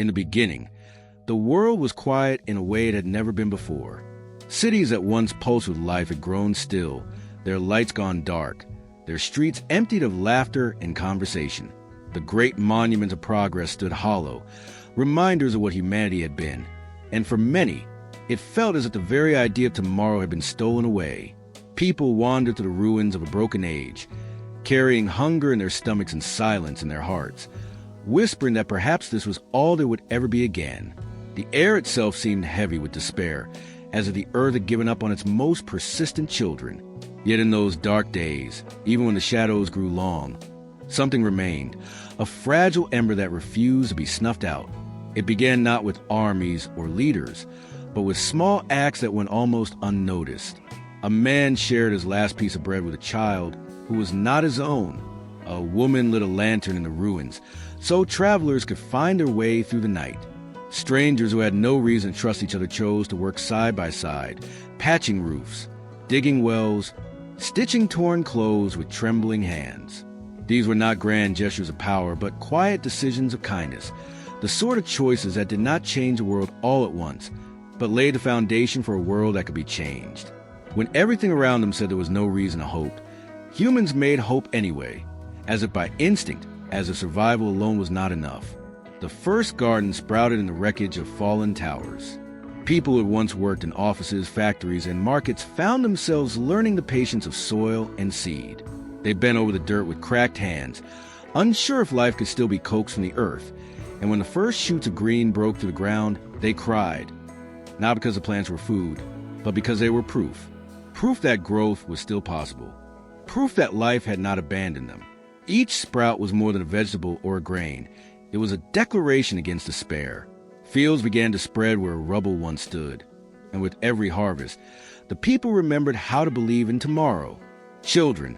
In the beginning, the world was quiet in a way it had never been before. Cities that once pulsed with life had grown still, their lights gone dark, their streets emptied of laughter and conversation. The great monuments of progress stood hollow, reminders of what humanity had been. And for many, it felt as if the very idea of tomorrow had been stolen away. People wandered to the ruins of a broken age, carrying hunger in their stomachs and silence in their hearts, whispering that perhaps this was all there would ever be again. The air itself seemed heavy with despair, as if the earth had given up on its most persistent children. Yet in those dark days, even when the shadows grew long, something remained, a fragile ember that refused to be snuffed out. It began not with armies or leaders, but with small acts that went almost unnoticed. A man shared his last piece of bread with a child who was not his own. A woman lit a lantern in the ruins, so travelers could find their way through the night. Strangers who had no reason to trust each other chose to work side by side, patching roofs, digging wells, stitching torn clothes with trembling hands. These were not grand gestures of power, but quiet decisions of kindness, the sort of choices that did not change the world all at once, but laid the foundation for a world that could be changed. When everything around them said there was no reason to hope, humans made hope anyway, as if by instinct, as if survival alone was not enough. The first garden sprouted in the wreckage of fallen towers. People who had once worked in offices, factories, and markets found themselves learning the patience of soil and seed. They bent over the dirt with cracked hands, unsure if life could still be coaxed from the earth. And when the first shoots of green broke through the ground, they cried. Not because the plants were food, but because they were proof. Proof that growth was still possible. Proof that life had not abandoned them. Each sprout was more than a vegetable or a grain. It was a declaration against despair. Fields began to spread where rubble once stood. And with every harvest, the people remembered how to believe in tomorrow. Children,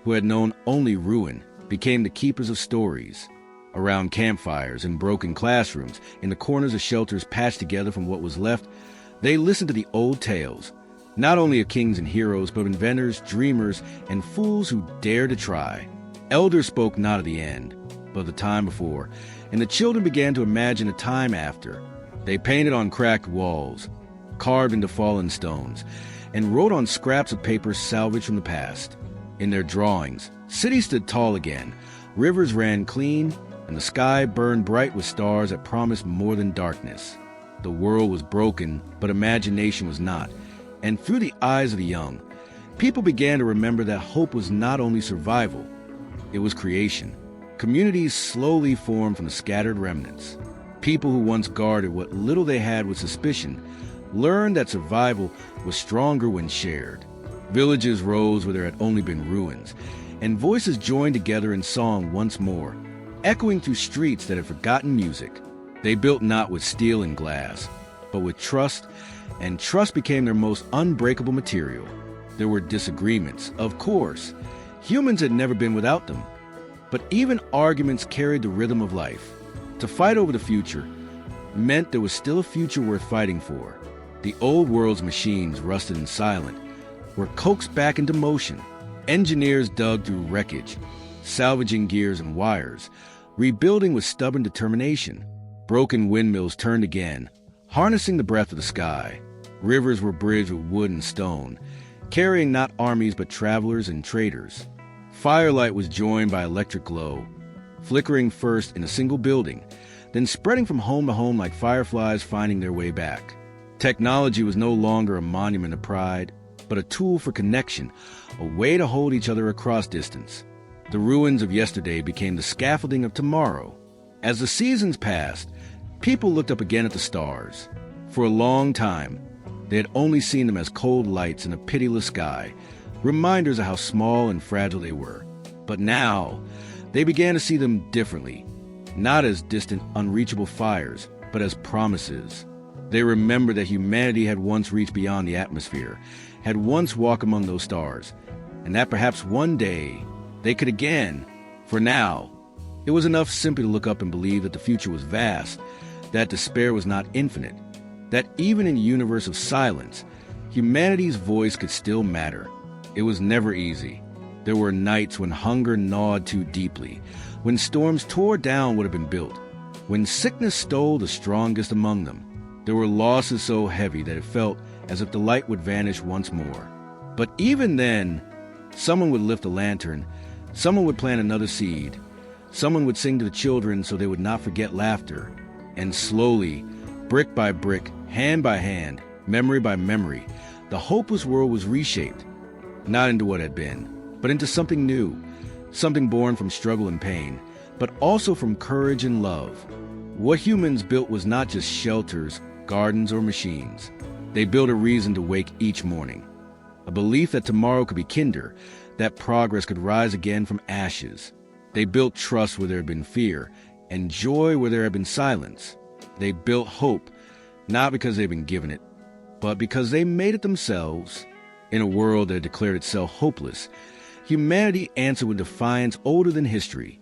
who had known only ruin, became the keepers of stories. Around campfires, in broken classrooms, in the corners of shelters patched together from what was left, they listened to the old tales, not only of kings and heroes, but inventors, dreamers, and fools who dared to try. Elders spoke not of the end, but of the time before, and the children began to imagine a time after. They painted on cracked walls, carved into fallen stones, and wrote on scraps of paper salvaged from the past. In their drawings, cities stood tall again, rivers ran clean, and the sky burned bright with stars that promised more than darkness. The world was broken, but imagination was not, and through the eyes of the young, people began to remember that hope was not only survival, it was creation. Communities slowly formed from the scattered remnants. People who once guarded what little they had with suspicion learned that survival was stronger when shared. Villages rose where there had only been ruins, and voices joined together in song once more, echoing through streets that had forgotten music. They built not with steel and glass, but with trust, and trust became their most unbreakable material. There were disagreements, of course. Humans had never been without them. But even arguments carried the rhythm of life. To fight over the future meant there was still a future worth fighting for. The old world's machines, rusted and silent, were coaxed back into motion. Engineers dug through wreckage, salvaging gears and wires, rebuilding with stubborn determination. Broken windmills turned again, harnessing the breath of the sky. Rivers were bridged with wood and stone, carrying not armies but travelers and traders. Firelight was joined by electric glow, flickering first in a single building, then spreading from home to home like fireflies finding their way back. Technology was no longer a monument of pride, but a tool for connection, a way to hold each other across distance. The ruins of yesterday became the scaffolding of tomorrow. As the seasons passed, people looked up again at the stars. For a long time, they had only seen them as cold lights in a pitiless sky, reminders of how small and fragile they were. But now, they began to see them differently, not as distant, unreachable fires, but as promises. They remembered that humanity had once reached beyond the atmosphere, had once walked among those stars, and that perhaps one day they could again. For now, it was enough simply to look up and believe that the future was vast, that despair was not infinite, that even in a universe of silence, humanity's voice could still matter. It was never easy. There were nights when hunger gnawed too deeply, when storms tore down what had been built. when sickness stole the strongest among them. There were losses so heavy that it felt as if the light would vanish once more. But even then, someone would lift a lantern, someone would plant another seed, someone would sing to the children so they would not forget laughter. And slowly, brick by brick, hand by hand, memory by memory, the hopeless world was reshaped, not into what had been, but into something new, something born from struggle and pain, but also from courage and love. What humans built was not just shelters, gardens, or machines. They built a reason to wake each morning, a belief that tomorrow could be kinder, that progress could rise again from ashes. They built trust where there had been fear, and joy where there had been silence. They built hope, not because they'd been given it, but because they made it themselves. In a world that declared itself hopeless, humanity answered with defiance older than history.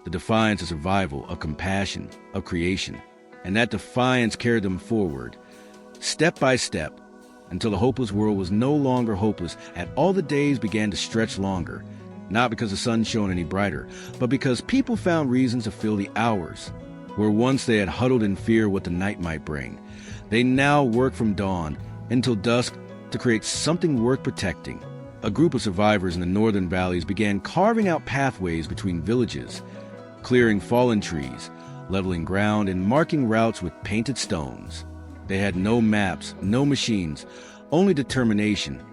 The defiance of survival, of compassion, of creation. And that defiance carried them forward, step by step, until the hopeless world was no longer hopeless, and all the days began to stretch longer, not because the sun shone any brighter, but because people found reasons to fill the hours. Where once they had huddled in fear what the night might bring, they now work from dawn until dusk to create something worth protecting. A group of survivors in the northern valleys began carving out pathways between villages, clearing fallen trees, leveling ground, and marking routes with painted stones. They had no maps, no machines, only determination,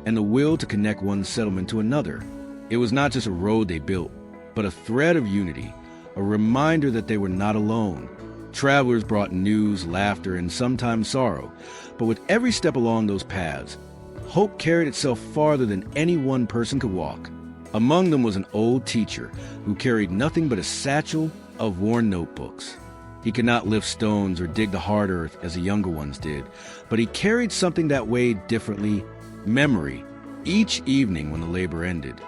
and the will to connect one settlement to another. It was not just a road they built, but a thread of unity, a reminder that they were not alone. Travelers brought news, laughter, and sometimes sorrow, but with every step along those paths, hope carried itself farther than any one person could walk. Among them was an old teacher who carried nothing but a satchel of worn notebooks. He could not lift stones or dig the hard earth as the younger ones did, but he carried something that weighed differently: memory. Each evening when the labor ended,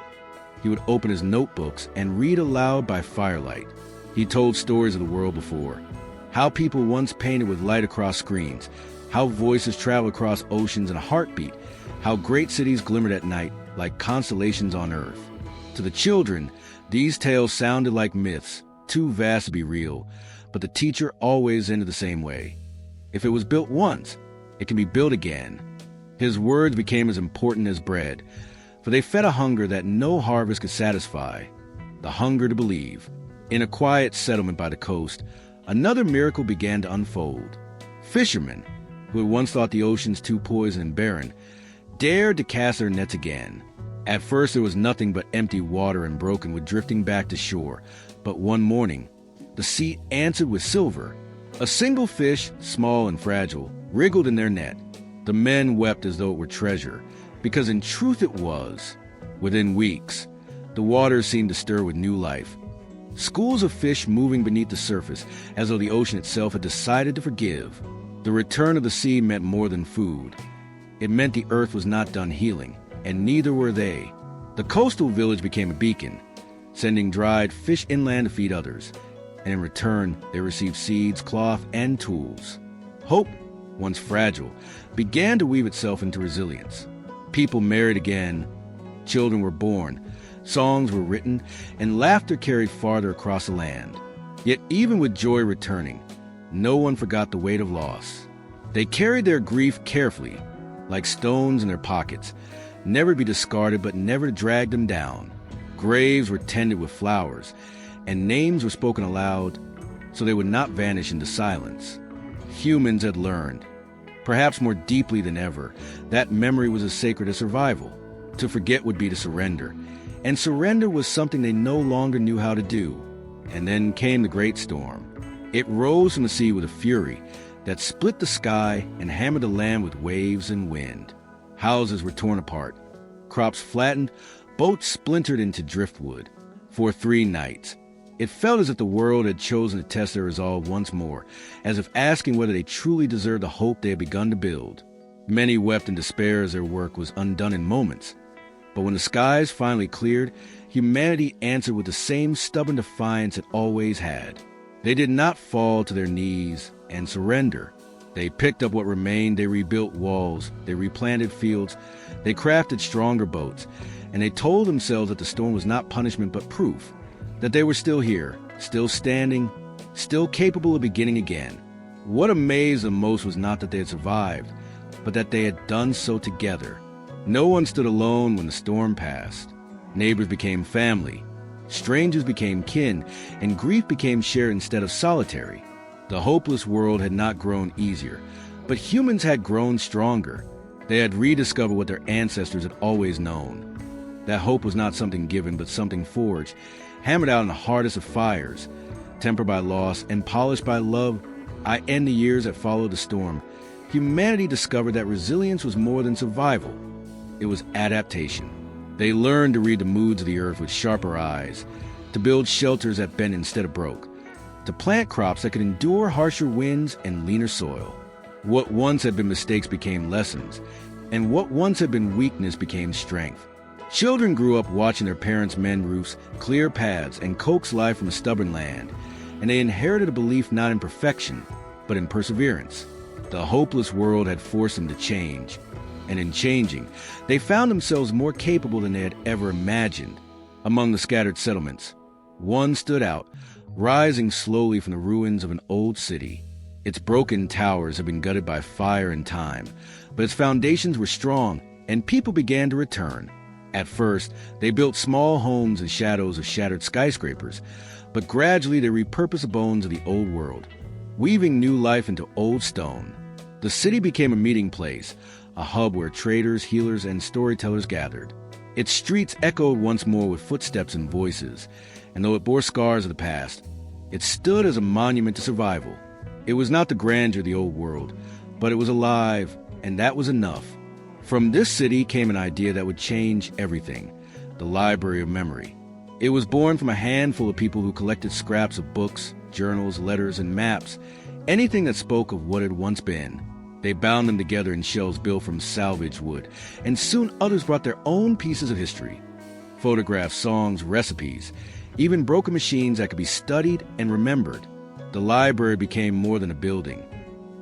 he would open his notebooks and read aloud by firelight. He told stories of the world before, how people once painted with light across screens, how voices traveled across oceans in a heartbeat, how great cities glimmered at night like constellations on earth. To the children, these tales sounded like myths, too vast to be real, but the teacher always ended the same way. If it was built once, it can be built again. His words became as important as bread, for they fed a hunger that no harvest could satisfy, the hunger to believe. In a quiet settlement by the coast, another miracle began to unfold. Fishermen, who had once thought the oceans too poisoned and barren, dared to cast their nets again. At first there was nothing but empty water and broken wood drifting back to shore, but one morning, the sea answered with silver. A single fish, small and fragile, wriggled in their net. The men wept as though it were treasure, because in truth it was. Within weeks, the waters seemed to stir with new life. Schools of fish moving beneath the surface, as though the ocean itself had decided to forgive. The return of the sea meant more than food. It meant the earth was not done healing, and neither were they. The coastal village became a beacon, sending dried fish inland to feed others, and in return they received seeds, cloth, and tools. Hope, once fragile, began to weave itself into resilience. People married again, children were born, songs were written, and laughter carried farther across the land. Yet even with joy returning, no one forgot the weight of loss. They carried their grief carefully, like stones in their pockets, never to be discarded but never to drag them down. Graves were tended with flowers, and names were spoken aloud so they would not vanish into silence. Humans had learned, perhaps more deeply than ever, that memory was as sacred as survival. To forget would be to surrender, and surrender was something they no longer knew how to do. And then came the great storm. It rose from the sea with a fury that split the sky and hammered the land with waves and wind. Houses were torn apart, crops flattened, boats splintered into driftwood. For 3 nights, it felt as if the world had chosen to test their resolve once more, as if asking whether they truly deserved the hope they had begun to build. Many wept in despair as their work was undone in moments. But when the skies finally cleared, humanity answered with the same stubborn defiance it always had. They did not fall to their knees and surrender. They picked up what remained, they rebuilt walls, they replanted fields, they crafted stronger boats, and they told themselves that the storm was not punishment but proof, that they were still here, still standing, still capable of beginning again. What amazed them most was not that they had survived, but that they had done so together. No one stood alone when the storm passed. Neighbors became family, strangers became kin, and grief became shared instead of solitary. The hopeless world had not grown easier, but humans had grown stronger. They had rediscovered what their ancestors had always known. That hope was not something given, but something forged, hammered out in the hardest of fires, tempered by loss and polished by love. In the years that followed the storm, humanity discovered that resilience was more than survival. It was adaptation. They learned to read the moods of the earth with sharper eyes, to build shelters that bent instead of broke, to plant crops that could endure harsher winds and leaner soil. What once had been mistakes became lessons, and what once had been weakness became strength. Children grew up watching their parents mend roofs, clear paths, and coax life from a stubborn land, and they inherited a belief not in perfection, but in perseverance. The hopeless world had forced them to change, and in changing, they found themselves more capable than they had ever imagined. Among the scattered settlements, one stood out, rising slowly from the ruins of an old city. Its broken towers had been gutted by fire and time, but its foundations were strong, and people began to return. At first, they built small homes in shadows of shattered skyscrapers, but gradually they repurposed the bones of the old world, weaving new life into old stone. The city became a meeting place, a hub where traders, healers, and storytellers gathered. Its streets echoed once more with footsteps and voices, and though it bore scars of the past, it stood as a monument to survival. It was not the grandeur of the old world, but it was alive, and that was enough. From this city came an idea that would change everything: the Library of Memory. It was born from a handful of people who collected scraps of books, journals, letters, and maps, anything that spoke of what had once been. They bound them together in shelves built from salvaged wood, and soon others brought their own pieces of history. Photographs, songs, recipes, even broken machines that could be studied and remembered. The library became more than a building.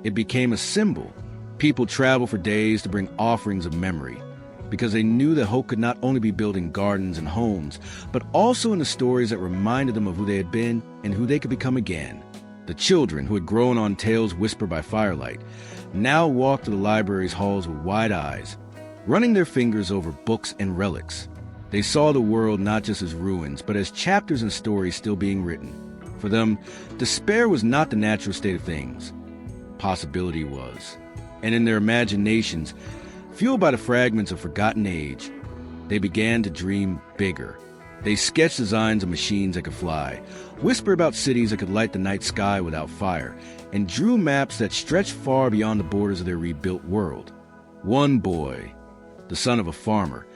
It became a symbol. People traveled for days to bring offerings of memory, because they knew that hope could not only be built in gardens and homes, but also in the stories that reminded them of who they had been and who they could become again. The children, who had grown on tales whispered by firelight, now walked through the library's halls with wide eyes, running their fingers over books and relics. They saw the world not just as ruins, but as chapters and stories still being written. For them, despair was not the natural state of things. Possibility was. And in their imaginations, fueled by the fragments of forgotten age, they began to dream bigger. They sketched designs of machines that could fly, whispered about cities that could light the night sky without fire, and drew maps that stretched far beyond the borders of their rebuilt world. One boy, the son of a farmer,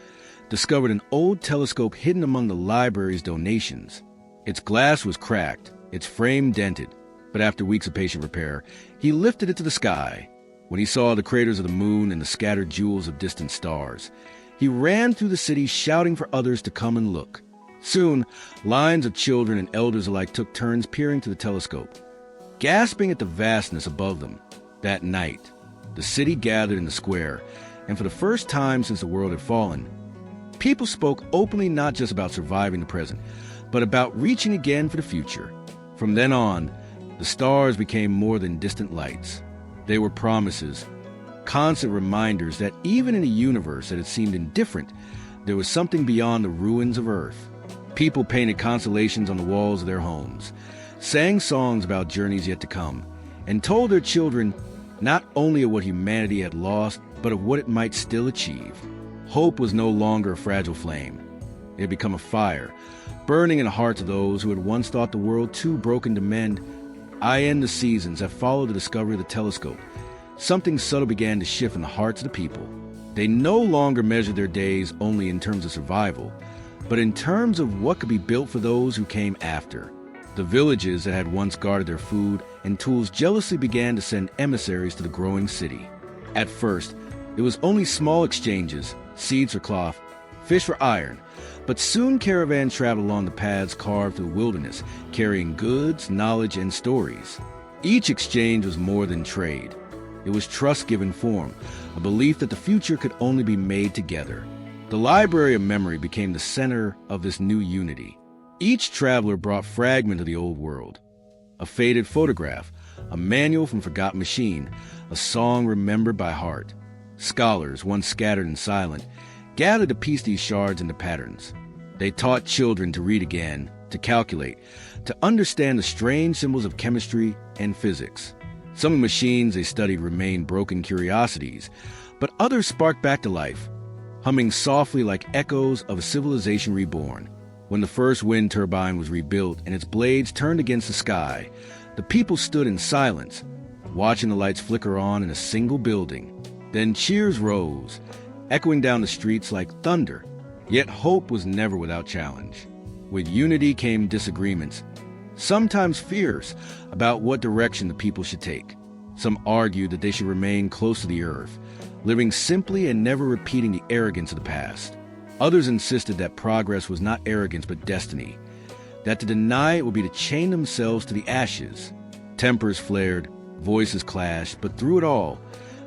discovered an old telescope hidden among the library's donations. Its glass was cracked, its frame dented, but after weeks of patient repair, he lifted it to the sky. When he saw the craters of the moon and the scattered jewels of distant stars, he ran through the city shouting for others to come and look. Soon, lines of children and elders alike took turns peering to the telescope, gasping at the vastness above them. That night, the city gathered in the square, and for the first time since the world had fallen, people spoke openly not just about surviving the present, but about reaching again for the future. From then on, the stars became more than distant lights. They were promises, constant reminders that even in a universe that had seemed indifferent, there was something beyond the ruins of Earth. People painted constellations on the walls of their homes, sang songs about journeys yet to come, and told their children not only of what humanity had lost, but of what it might still achieve. Hope was no longer a fragile flame. It had become a fire, burning in the hearts of those who had once thought the world too broken to mend. In the seasons that followed the discovery of the telescope, something subtle began to shift in the hearts of the people. They no longer measured their days only in terms of survival, but in terms of what could be built for those who came after. The villages that had once guarded their food and tools jealously began to send emissaries to the growing city. At first, it was only small exchanges, seeds for cloth, fish for iron, but soon caravans traveled along the paths carved through the wilderness, carrying goods, knowledge, and stories. Each exchange was more than trade. It was trust given form, a belief that the future could only be made together. The Library of Memory became the center of this new unity. Each traveler brought fragment of the old world, a faded photograph, a manual from forgotten machine, a song remembered by heart. Scholars, once scattered and silent, gathered to piece these shards into patterns. They taught children to read again, to calculate, to understand the strange symbols of chemistry and physics. Some of the machines they studied remained broken curiosities, but others sparked back to life, humming softly like echoes of a civilization reborn. When the first wind turbine was rebuilt and its blades turned against the sky, the people stood in silence, watching the lights flicker on in a single building. Then cheers rose, echoing down the streets like thunder. Yet hope was never without challenge. With unity came disagreements, sometimes fierce, about what direction the people should take. Some argued that they should remain close to the earth, living simply and never repeating the arrogance of the past. Others insisted that progress was not arrogance but destiny, that to deny it would be to chain themselves to the ashes. Tempers flared, voices clashed, but through it all,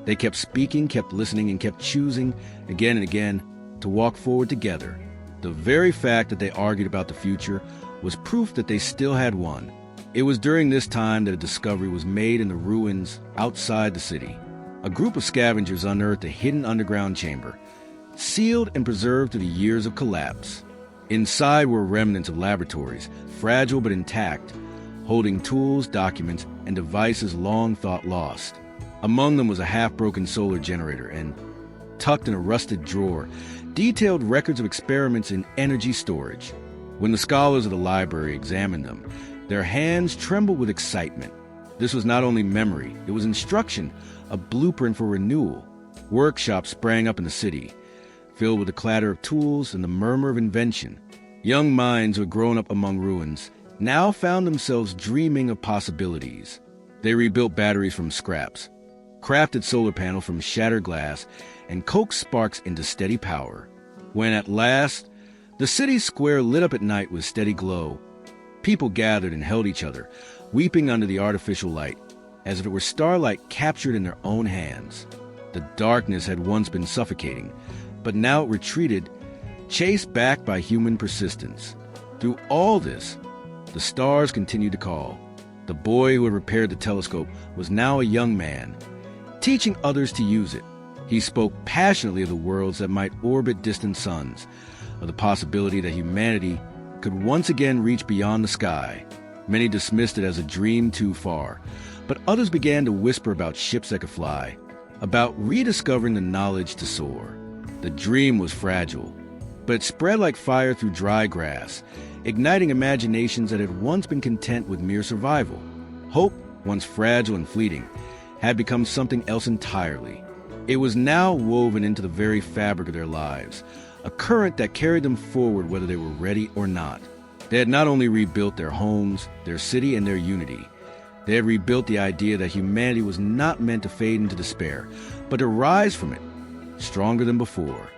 they kept speaking, kept listening, and kept choosing, again and again, to walk forward together. The very fact that they argued about the future was proof that they still had won. It was during this time that a discovery was made in the ruins outside the city. A group of scavengers unearthed a hidden underground chamber, sealed and preserved through the years of collapse. Inside were remnants of laboratories, fragile but intact, holding tools, documents, and devices long thought lost. Among them was a half-broken solar generator, and, tucked in a rusted drawer, detailed records of experiments in energy storage. When the scholars of the library examined them, their hands trembled with excitement. This was not only memory, it was instruction, a blueprint for renewal. Workshops sprang up in the city, filled with the clatter of tools and the murmur of invention. Young minds who had grown up among ruins now found themselves dreaming of possibilities. They rebuilt batteries from scraps, crafted solar panels from shattered glass, and coaxed sparks into steady power. When at last, the city square lit up at night with steady glow, people gathered and held each other, weeping under the artificial light, as if it were starlight captured in their own hands. The darkness had once been suffocating, but now it retreated, chased back by human persistence. Through all this, the stars continued to call. The boy who had repaired the telescope was now a young man, teaching others to use it. He spoke passionately of the worlds that might orbit distant suns, of the possibility that humanity could once again reach beyond the sky. Many dismissed it as a dream too far, but others began to whisper about ships that could fly, about rediscovering the knowledge to soar. The dream was fragile, but it spread like fire through dry grass, igniting imaginations that had once been content with mere survival. Hope, once fragile and fleeting, had become something else entirely. It was now woven into the very fabric of their lives, a current that carried them forward whether they were ready or not. They had not only rebuilt their homes, their city, and their unity. They had rebuilt the idea that humanity was not meant to fade into despair, but to rise from it, stronger than before.